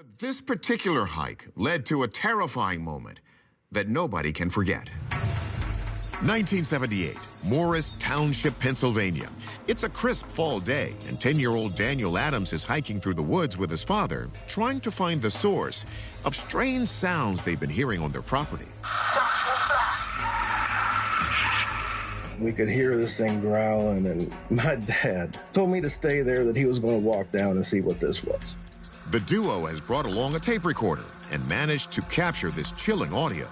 But this particular hike led to a terrifying moment that nobody can forget. 1978, Morris Township, Pennsylvania. It's a crisp fall day, and 10-year-old Daniel Adams is hiking through the woods with his father, trying to find the source of strange sounds they've been hearing on their property. We could hear this thing growling, and my dad told me to stay there, that he was going to walk down and see what this was. The duo has brought along a tape recorder and managed to capture this chilling audio.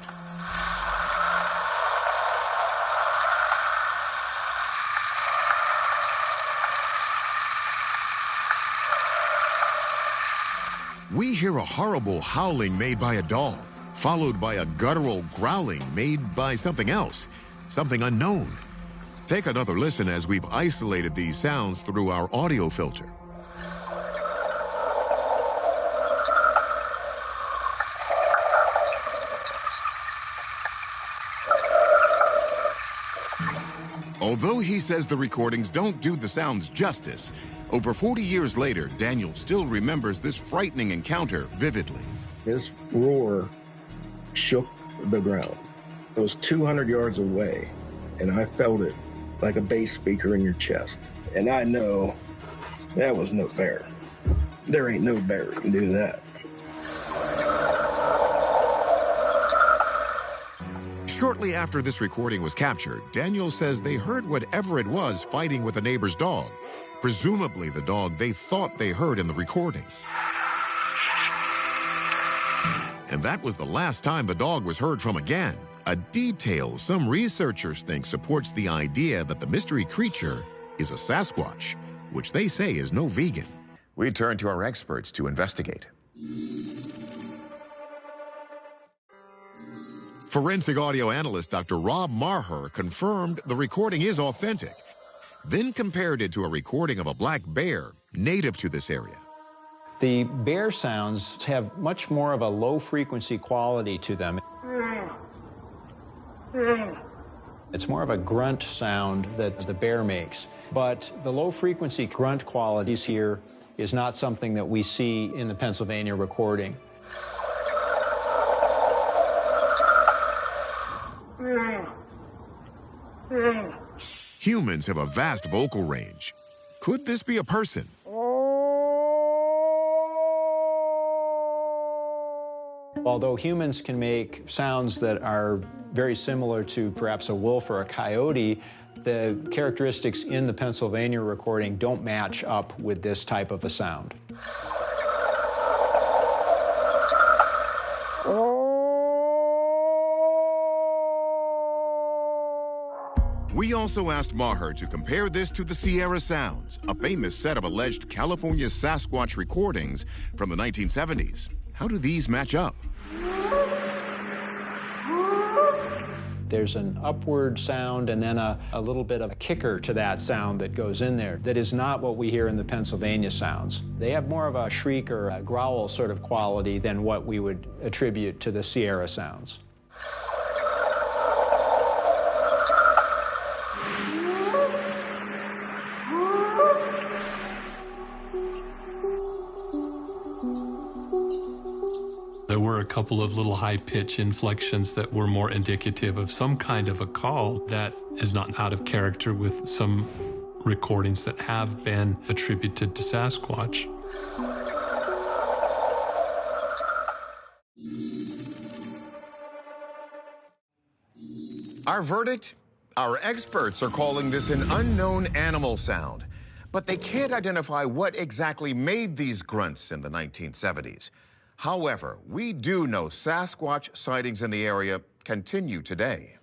We hear a horrible howling made by a dog, followed by a guttural growling made by something else, something unknown. Take another listen as we've isolated these sounds through our audio filter. Although he says the recordings don't do the sounds justice, over 40 years later, Daniel still remembers this frightening encounter vividly. This roar shook the ground. It was 200 yards away, and I felt it like a bass speaker in your chest. And I know that was no bear. There ain't no bear that can do that. Shortly after this recording was captured, Daniel says they heard whatever it was fighting with a neighbor's dog, presumably the dog they thought they heard in the recording. And that was the last time the dog was heard from again, a detail some researchers think supports the idea that the mystery creature is a Sasquatch, which they say is no vegan. We turn to our experts to investigate. Forensic audio analyst Dr. Rob Maher confirmed the recording is authentic, then compared it to a recording of a black bear native to this area. The bear sounds have much more of a low-frequency quality to them. It's more of a grunt sound that the bear makes. But the low-frequency grunt qualities here is not something that we see in the Pennsylvania recording. Humans have a vast vocal range. Could this be a person? Although humans can make sounds that are very similar to perhaps a wolf or a coyote, the characteristics in the Pennsylvania recording don't match up with this type of a sound. We also asked Maher to compare this to the Sierra Sounds, a famous set of alleged California Sasquatch recordings from the 1970s. How do these match up? There's an upward sound and then a little bit of a kicker to that sound that goes in there. That is not what we hear in the Pennsylvania sounds. They have more of a shriek or a growl sort of quality than what we would attribute to the Sierra Sounds. There were a couple of little high-pitch inflections that were more indicative of some kind of a call that is not out of character with some recordings that have been attributed to Sasquatch. Our verdict? Our experts are calling this an unknown animal sound, but they can't identify what exactly made these grunts in the 1970s. However, we do know Sasquatch sightings in the area continue today.